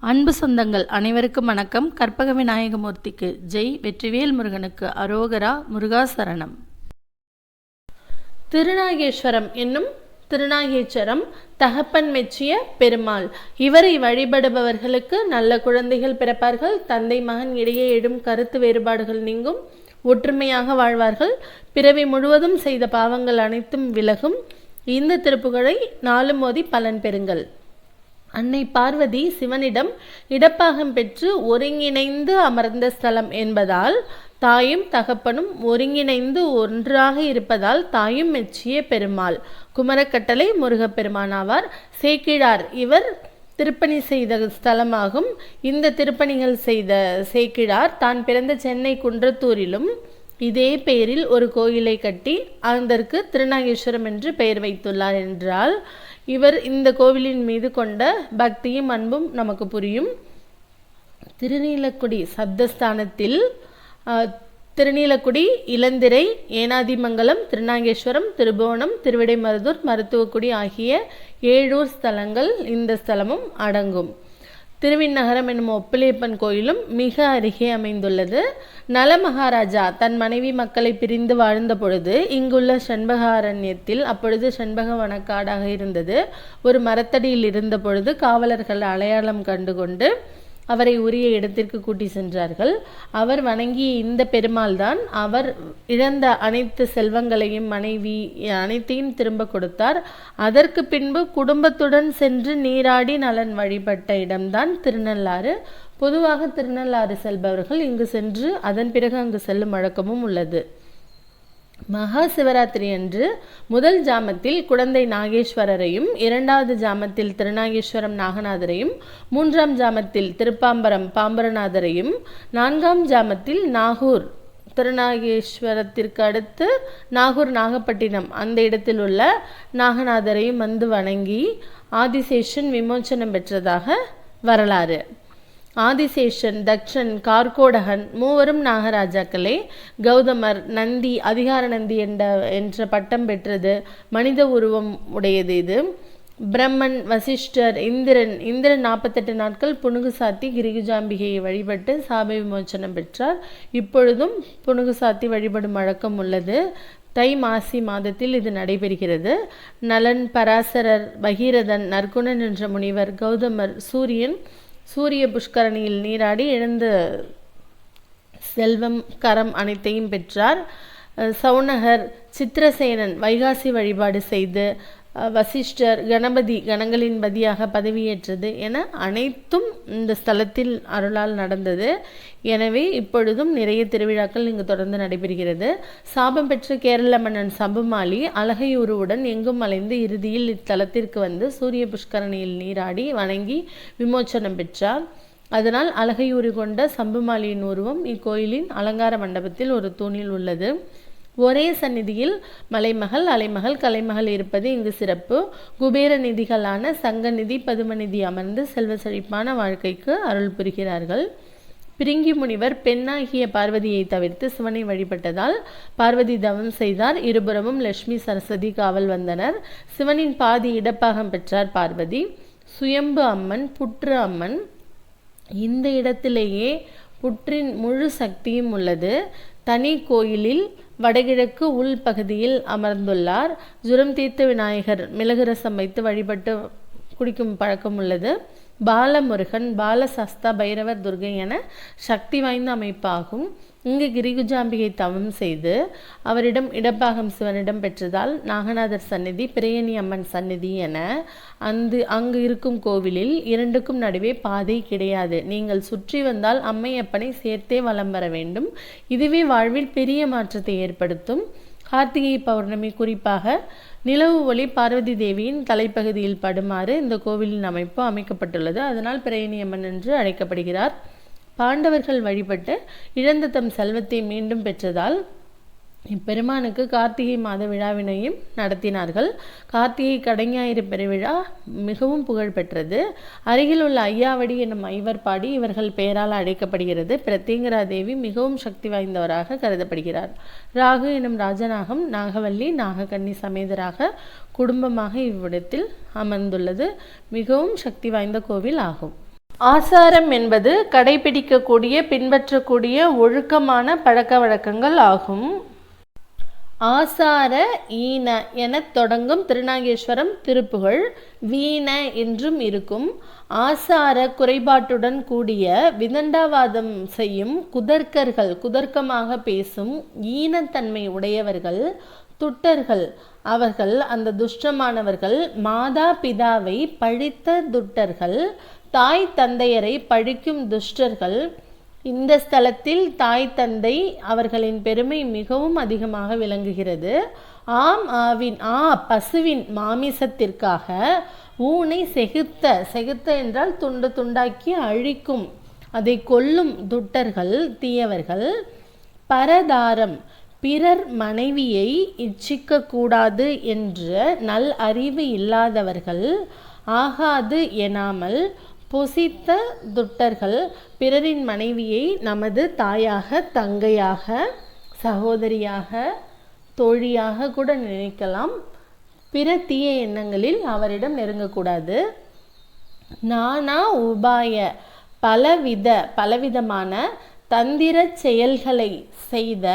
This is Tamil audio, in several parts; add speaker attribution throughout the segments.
Speaker 1: அன்பு சொந்தங்கள் அனைவருக்கும் வணக்கம். கற்பக விநாயகமூர்த்திக்கு ஜெய், வெற்றிவேல் முருகனுக்கு அரோகரா, முருகாசரணம். திருநாகேஸ்வரம் என்னும் திருநாகேஸ்வரம் தகப்பன் மெச்சிய பெருமாள். இவரை வழிபடுபவர்களுக்கு நல்ல குழந்தைகள் பிறப்பார்கள். தந்தை மகன் இடையே எழும் கருத்து வேறுபாடுகள் நீங்கும். ஒற்றுமையாக வாழ்வார்கள். பிறவி முழுவதும் செய்த பாவங்கள் அனைத்தும் விலகும். இந்த திருப்புகழை நாளும் ஓதி பலன் பெறுங்கள். அன்னை பார்வதி சிவனிடம் இடப்பாகம் பெற்று ஒருங்கிணைந்து அமர்ந்த ஸ்தலம் என்பதால் தாயும் தகப்பனும் ஒருங்கிணைந்து ஒன்றாக இருப்பதால் தாயும் மெச்சிய பெருமாள். குமரக்கட்டளை முருகப்பெருமான் ஆவார். சேக்கிழார் இவர் திருப்பணி செய்த ஸ்தலமாகும். இந்த திருப்பணிகள் செய்த சேக்கிழார் தான் பிறந்த சென்னை குன்றத்தூரிலும் இதே பெயரில் ஒரு கோயிலை கட்டி அதற்கு திருநாகேஸ்வரம் என்று பெயர் வைத்துள்ளார் என்றால் இவர் இந்த கோவிலின் மீது கொண்ட பக்தியும் அன்பும் நமக்கு புரியும். திருநீலக்குடி சப்தஸ்தானத்தில் திருநீலக்குடி, இளந்திரை, ஏனாதிமங்கலம், திருநாகேஸ்வரம், திருபுவனம், திருவிடைமருதூர், மருத்துவக்குடி ஆகிய 7 ஸ்தலங்கள் இந்த ஸ்தலமும் அடங்கும். திருவிண்ணகரம் என்னும் ஒப்பிலியப்பன் கோயிலும் மிக அருகே அமைந்துள்ளது. நல மகாராஜா தன் மனைவி மக்களை பிரிந்து வாழ்ந்த பொழுது இங்குள்ள செண்பகாரண்யத்தில், அப்பொழுது செண்பக வனக்காடாக இருந்தது, ஒரு மரத்தடியில் இருந்த பொழுது காவலர்கள் அடையாளம் கண்டுகொண்டு அவரை உரிய இடத்திற்கு கூட்டி சென்றார்கள். அவர் வணங்கிய இந்த பெருமாள் தான் அவர் இழந்த அனைத்து செல்வங்களையும் மனைவி அனைத்தையும் திரும்ப கொடுத்தார். அதற்கு பின்பு குடும்பத்துடன் சென்று நீராடி நலன் வழிபட்ட இடம்தான் திருநள்ளாறு. பொதுவாக திருநள்ளாறு செல்பவர்கள் இங்கு சென்று அதன் பிறகு அங்கு செல்லும் வழக்கமும் உள்ளது. மகா சிவராத்திரி அன்று முதல் ஜாமத்தில் குடந்தை நாகேஸ்வரரையும், 2வது ஜாமத்தில் திருநாகேஸ்வரம் நாகநாதரையும், 3ஆம் ஜாமத்தில் திருப்பாம்பரம் பாம்பரநாதரையும், 4ஆம் ஜாமத்தில் நாகூர் திருநாகேஸ்வரத்திற்கு அடுத்து நாகூர் நாகப்பட்டினம் அந்த இடத்தில் உள்ள நாகநாதரையும் வந்து வணங்கி ஆதிசேஷன் விமோச்சனம் பெற்றதாக வரலாறு. ஆதிசேஷன், தக்ஷன், கார்கோடகன் மூவரும் நாகராஜாக்களே. கௌதமர் நந்தி, அதிகார நந்தி என்ற பட்டம் பெற்றது. மனித உருவம் உடையது இது. பிரம்மன், வசிஷ்டர், இந்திரன் 48 நாட்கள் புனுகு சாத்தி கிரிகுஜாம்பிகையை வழிபட்டு சாப விமோச்சனம் பெற்றார். இப்பொழுதும் புனுகு சாத்தி வழிபடும் வழக்கம் உள்ளது. தை மாசி மாதத்தில் இது நடைபெறுகிறது. நலன், பராசரர், பகீரதன், நற்குணன் என்ற முனிவர், கௌதமர், சூரிய புஷ்கரணியில் நீராடி இழந்த செல்வம் கரம் அனைத்தையும் பெற்றார். சௌனகர், சித்திரசேனன் வைகாசி வழிபாடு செய்து, வசிஷ்டர் கணபதி கணங்களின் பதியாக பதவியேற்றது என அனைத்தும் இந்த ஸ்தலத்தில் அருளால் நடந்தது. எனவே இப்பொழுதும் நிறைய திருவிழாக்கள் இங்கு தொடர்ந்து நடைபெறுகிறது. சாபம் பெற்ற கேரள மன்னன் சம்புமாலி அழகையூருவுடன் எங்கும் அலைந்து இறுதியில் இத்தலத்திற்கு வந்து சூரிய புஷ்கரணியில் நீராடி வணங்கி விமோச்சனம் பெற்றார். அதனால் அழகையூறு கொண்ட சம்புமாலியின் உருவம் இக்கோயிலின் அலங்கார மண்டபத்தில் ஒரு தூணில் உள்ளது. ஒரே சந்நிதியில் மலைமகள், அலைமகள், கலைமகள் இருப்பது இங்கு சிறப்பு. குபேர நிதிகளான சங்கநிதி, பதுமநிதி அமர்ந்து செல்வ செழிப்பான வாழ்க்கைக்கு அருள் புரிகிறார்கள். பிரிங்கி முனிவர் பெண்ணாகிய பார்வதியை தவிர்த்து சிவனை வழிபட்டதால் பார்வதி தவம் செய்தார். இருபுறமும் லட்சுமி, சரஸ்வதி காவல் வந்தனர். சிவனின் பாதி இடப்பாகம் பெற்றார் பார்வதி. சுயம்பு அம்மன், புற்று அம்மன். இந்த இடத்திலேயே புற்றின் முழு சக்தியும் உள்ளது. தனி கோயிலில் வடகிழக்கு உள் பகுதியில் அமர்ந்துள்ளார். ஜுரம் தீர்த்த விநாயகர் மிளகு ரசம் வைத்து வழிபட்டு குடிக்கும் பழக்கம் உள்ளது. பாலமுருகன், பாலசஸ்தா, பைரவர், துர்கை என சக்தி வாய்ந்த அமைப்பாகும். இங்கு கிரிகுஜாம்பிகை தவம் செய்து அவரிடம் இடப்பாகம் சிவனிடம் பெற்றதால் நாகநாதர் சந்நிதி, பிரயணி அம்மன் சந்நிதி என அங்கு இருக்கும் கோவிலில் 2க்கும் நடுவே பாதை கிடையாது. நீங்கள் சுற்றி வந்தால் அம்மையப்பனை சேர்த்தே வலம் வர வேண்டும். இதுவே வாழ்வில் பெரிய மாற்றத்தை ஏற்படுத்தும். கார்த்திகை பௌர்ணமி குறிப்பாக நிலவு ஒளி பார்வதி தேவியின் தலைப்பகுதியில் படுமாறு இந்த கோவிலின் அமைப்பு அமைக்கப்பட்டுள்ளது. அதனால் பிரயணியம்மன் என்று அழைக்கப்படுகிறார். பாண்டவர்கள் வழிபட்டு இழந்த தம் செல்வத்தை மீண்டும் பெற்றதால் இப்பெருமானுக்கு கார்த்திகை மாத விழாவினையும் நடத்தினார்கள். கார்த்திகை கடஞாயிறு பெருவிழா மிகவும் புகழ் பெற்றது. அருகில் உள்ள ஐயாவடி என்னும் ஐவர்பாடி இவர்கள் பெயரால் அழைக்கப்படுகிறது. பிரத்யங்கரா தேவி மிகவும் சக்தி வாய்ந்தவராக கருதப்படுகிறார். ராகு எனும் ராஜநாகம் நாகவல்லி நாகக்கன்னி சமேதராக குடும்பமாக இவ்விடத்தில் அமர்ந்துள்ளது. மிகவும் சக்தி வாய்ந்த கோவில் ஆகும். ஆசாரம் என்பது கடைபிடிக்கக்கூடிய பின்பற்றக்கூடிய ஒழுக்கமான பழக்க வழக்கங்கள் ஆகும். ஆசார ஈன என தொடங்கும் திருநாகேஸ்வரம் திருப்புகழ் வீண என்றும் இருக்கும். ஆசார குறைபாட்டுடன் கூடிய விதண்டாவாதம் செய்யும் குதர்க்கர்கள், குதர்க்கமாக பேசும் ஈனத்தன்மை உடையவர்கள் துட்டர்கள். அவர்கள் அந்த துஷ்டமானவர்கள் மாதா பிதாவை பழித்த துட்டர்கள், தாய் தந்தையரை பழிக்கும் துஷ்டர்கள். இந்த ஸ்தலத்தில் தாய் தந்தை அவர்களின் பெருமை மிகவும் அதிகமாக விளங்குகிறது. பசுவின் மாமிசத்திற்காக ஊனை செகுத்த என்றால் துண்டு துண்டாக்கி அழிக்கும், அதை கொல்லும் துட்டர்கள் தீயவர்கள். பரதாரம் பிறர் மனைவியை இச்சிக்க கூடாது என்ற நல் அறிவு இல்லாதவர்கள். ஆகாது எனாமல் பொசித்த துட்டர்கள் பிறரின் மனைவியை நமது தாயாக, தங்கையாக, சகோதரியாக, தோழியாக கூட நினைக்கலாம். பிற தீய எண்ணங்களில் அவரிடம் நெருங்கக்கூடாது. நானா உபாய பலவிதமான தந்திர செயல்களை செய்த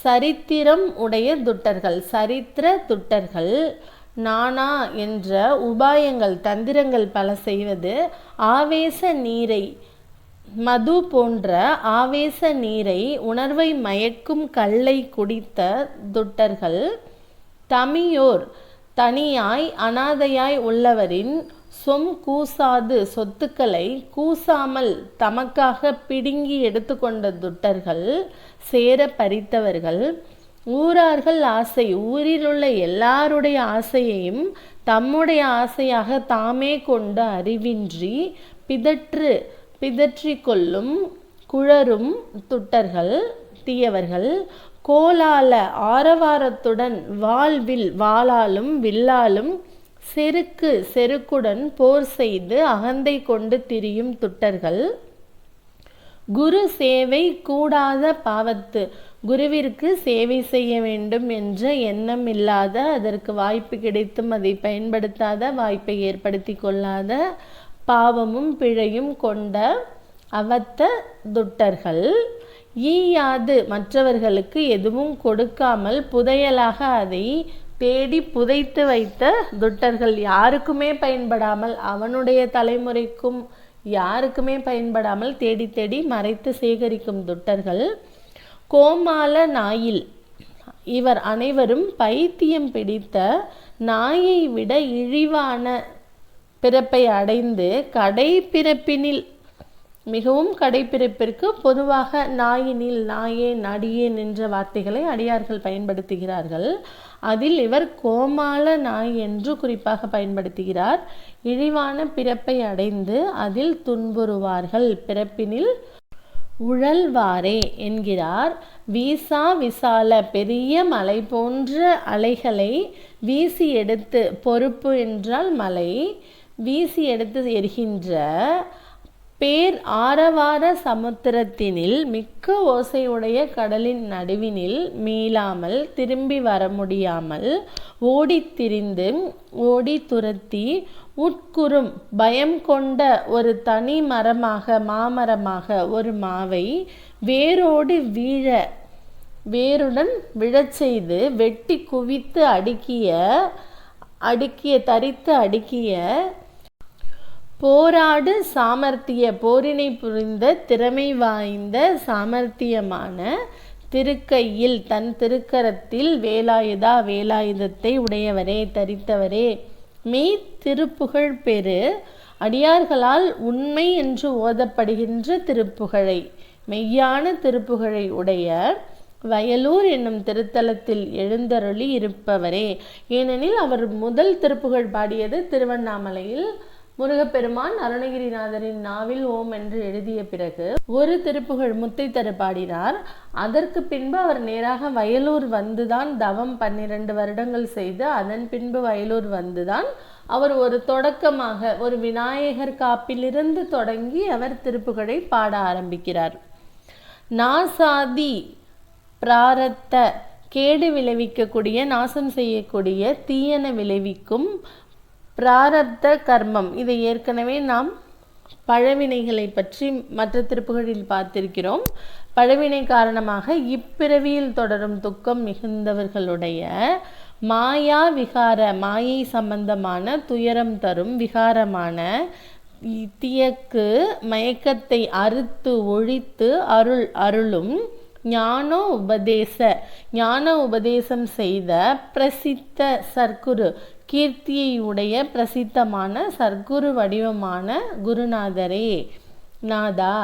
Speaker 1: சரித்திரம் உடைய துட்டர்கள், சரித்திர துட்டர்கள். நானா என்ற உபாயங்கள் தந்திரங்கள் பல செய்வது. ஆவேச நீரை மது போன்ற ஆவேச நீரை உணர்வை மயக்கும் கல்லை குடித்த துட்டர்கள். தமியோர் தனியாய் அனாதையாய் உள்ளவரின் கூசாது சொத்துக்களை கூசாமல் தமக்காக பிடுங்கி எடுத்துக்கொண்ட துட்டர்கள். சேர பறித்தவர்கள். ஊரார்கள் ஆசை, ஊரிலுள்ள எல்லாருடைய ஆசையையும் தம்முடைய ஆசையாக தாமே கொண்ட அறிவின்றி பிதற்றி கொள்ளும் குழரும் துட்டர்கள் தீயவர்கள். கோலால ஆரவாரத்துடன் வாளாலும் வில்லாலும் செருக்குடன் போர் செய்து அகந்தை கொண்டு திரியும் துட்டர்கள். குரு சேவை கூடாத பாவத்து, குருவிற்கு சேவை செய்ய வேண்டும் என்ற எண்ணம் இல்லாத, அதற்கு வாய்ப்பு கிடைத்தும் அதை பயன்படுத்தாத, வாய்ப்பை ஏற்படுத்தி கொள்ளாத, பாவமும் பிழையும் கொண்ட அவத்த துட்டர்கள். ஈயாது மற்றவர்களுக்கு எதுவும் கொடுக்காமல் புதையலாக அதை தேடி புதைத்து வைத்த துட்டர்கள். யாருக்குமே பயன்படாமல், அவனுடைய தலைமுறைக்கும் யாருக்குமே பயன்படாமல் தேடி தேடி மறைத்து சேகரிக்கும் துட்டர்கள். கோமால நாயில் இவர் அனைவரும் பைத்தியம் பிடித்த நாயை விட இழிவான பிறப்பை அடைந்து கடைப்பிறப்பினில், மிகவும் கடைப்பிறப்பிற்கு பொதுவாக நாயினில், நாயேன், அடியேன் என்ற வார்த்தைகளை அடியார்கள் பயன்படுத்துகிறார்கள். அதில் இவர் கோமால நாய் என்று குறிப்பாக பயன்படுத்துகிறார். இழிவான பிறப்பை அடைந்து அதில் துன்புறுவார்கள், பிறப்பினில் உழல்வாரே என்கிறார். வீசா விசால பெரிய மலை போன்ற அலைகளை வீசி எடுத்து, பொறுப்பு என்றால் மலை, வீசி எடுத்து எரிகின்ற பேர் ஆரவார சமுத்திரத்தினில் மிக்க ஓசையுடைய கடலின் நடுவினில் மீளாமல் திரும்பி வர முடியாமல் ஓடித் திரிந்து ஓடி துரத்தி உட்குறும் பயம் கொண்ட ஒரு தனி மாமரமாக ஒரு மாவை வேருடன் விழச் செய்து வெட்டி குவித்து அடுக்கிய போராடு போரினை புரிந்த திறமை வாய்ந்த சாமர்த்தியமான திருக்கையில், தன் திருக்கரத்தில் வேலாயுதத்தை உடையவரே, தரித்தவரே, மெய் திருப்புகழ் பெரு அடியார்களால் உண்மை என்று ஓதப்படுகின்ற திருப்புகழை, மெய்யான திருப்புகழை உடைய வயலூர் என்னும் திருத்தலத்தில் எழுந்தருளி இருப்பவரே. ஏனெனில் அவர் முதல் திருப்புகழ் பாடியது திருவண்ணாமலையில் முருகப்பெருமான் அருணகிரிநாதரின் நாவில் ஓம் என்று எழுதிய பிறகு ஒரு திருப்புகழ் முத்தை தரு பாடினார். அதற்கு பின்பு அவர் நேராக வயலூர் வந்துதான் தவம் 12 வருடங்கள் செய்து அதன் பின்பு வயலூர் வந்துதான் அவர் ஒரு தொடக்கமாக ஒரு விநாயகர் காப்பிலிருந்து தொடங்கி அவர் திருப்புகழை பாட ஆரம்பிக்கிறார். நாசாதி பிராரத்த கேடு விளைவிக்கக்கூடிய, நாசம் செய்யக்கூடிய, தீயன விளைவிக்கும் பிராரப்த கர்மம், இதை ஏற்கனவே நாம் பழவினைகளை பற்றி மற்ற திருப்புகளில் பார்த்திருக்கிறோம். பழவினை காரணமாக இப்பிறவியில் தொடரும் துக்கம் மிகுந்தவர்களுடைய மாயா விகார, மாயை சம்பந்தமான துயரம் தரும் விகாரமான தியக்கு மயக்கத்தை அறுத்து ஒழித்து அருளும் ஞான உபதேசம் செய்த பிரசித்த சர்க்குரு, கீர்த்தியை உடைய பிரசித்தமான சர்க்குரு வடிவமான குருநாதரே, நாதா,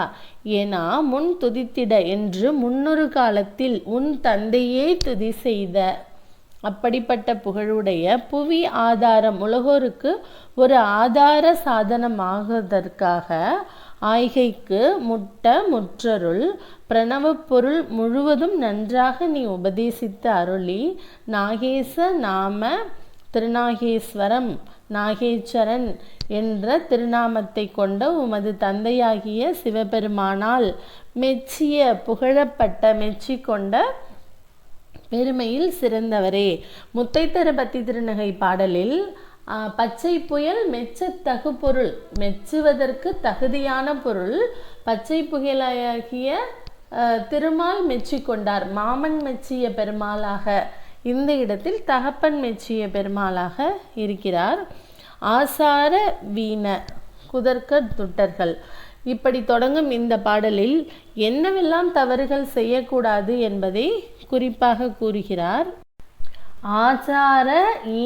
Speaker 1: ஏனா முன் துதித்திட என்று முன்னொரு காலத்தில் உன் தந்தையே துதி செய்த அப்படிப்பட்ட புகழுடைய புவி ஆதாரம், உலகோருக்கு ஒரு ஆதார சாதனமாகுவதற்காக ஆய்கைக்கு முற்றருள் பிரணவ பொருள் முழுவதும் நன்றாக நீ உபதேசித்து அருளி நாகேச நாம திருநாகேஸ்வரம், நாகேஸ்வரன் என்ற திருநாமத்தை கொண்ட உமது தந்தையாகிய சிவபெருமானால் மெச்சிய புகழப்பட்ட மெச்சி கொண்ட பெருமையில் சிறந்தவரே. முத்தைத்தர பத்தி திருநகை பாடலில் பச்சை புயல் மெச்சத்தகு பொருள், மெச்சுவதற்கு தகுதியான பொருள் பச்சை புயலாகிய திருமால் மெச்சி கொண்டார். மாமன் மெச்சிய பெருமாளாக இந்த இடத்தில் தகப்பன் மெச்சிய பெருமாளாக இருக்கிறார். ஆசார வீண குதர்க்க துட்டர்கள், இப்படி தொடங்கும் இந்த பாடலில் என்னவெல்லாம் தவறுகள் செய்யக்கூடாது என்பதை குறிப்பாக கூறுகிறார். ஆசார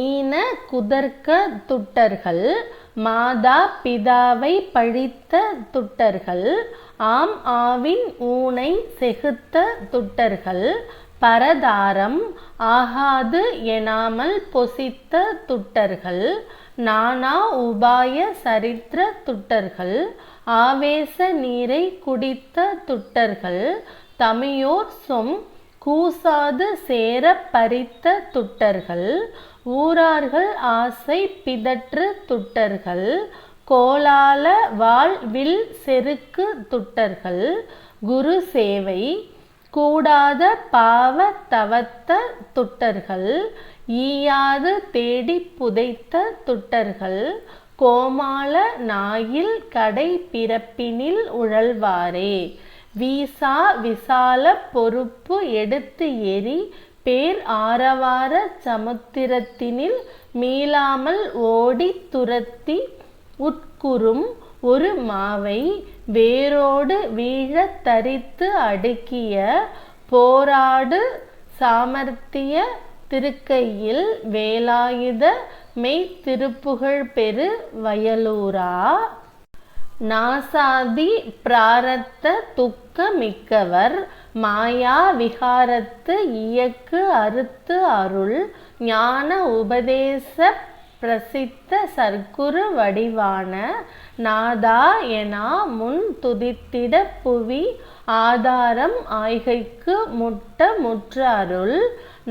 Speaker 1: ஈன குதர்க்க துட்டர்கள், மாதா பிதாவை பழித்த துட்டர்கள், ஆம் ஆவின் ஊனை செகுத்த துட்டர்கள், பரதாரம் ஆகாது எனாமல் பொசித்த துட்டர்கள், நானா உபாய சரித்திர துட்டர்கள், ஆவேச நீரை குடித்த துட்டர்கள், தமியோர் சொம் கூசாது சேர பறித்த துட்டர்கள், ஊரார்கள் ஆசை பிதற்று துட்டர்கள், கோலால வாழ்வில் செருக்கு துட்டர்கள், குரு சேவை கூடாத பாவ தவத்த துட்டர்கள், ஈயாது தேடி புதைத்த துட்டர்கள், கோமாள நாயில் கடை பிறப்பினில் உழல்வாரே, வீசா விசால பொறுப்பு எடுத்து எரி பேர் ஆரவார சமுத்திரத்தினில் மீளாமல் ஓடி துரத்தி உட்குறும் ஒரு மாவை வேரோடு வீழ தரித்து அடுக்கிய போராடு சாமர்த்திய திருக்கையில் வேலாயுத மெய் திருப்புகழ் பெரு வயலூரா, நாசாதி பிராரத்த துக்க மிக்கவர் மாயா விகாரத்து இயக்கு அறுத்து அருள் ஞான உபதேச பிரசித்த சர்க்குரு வடிவான நாதா எனா முன் துதித்திட புவி ஆதாரம் ஆய்கைக்கு முற்ற அருள்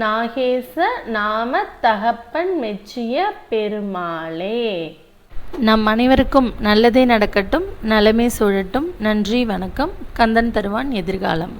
Speaker 1: நாகேச நாம தகப்பன் மெச்சிய பெருமாளே. நம் அனைவருக்கும் நல்லதே நடக்கட்டும், நலமே சூழட்டும். நன்றி, வணக்கம். கந்தன் தருவான் எதிர்காலம்.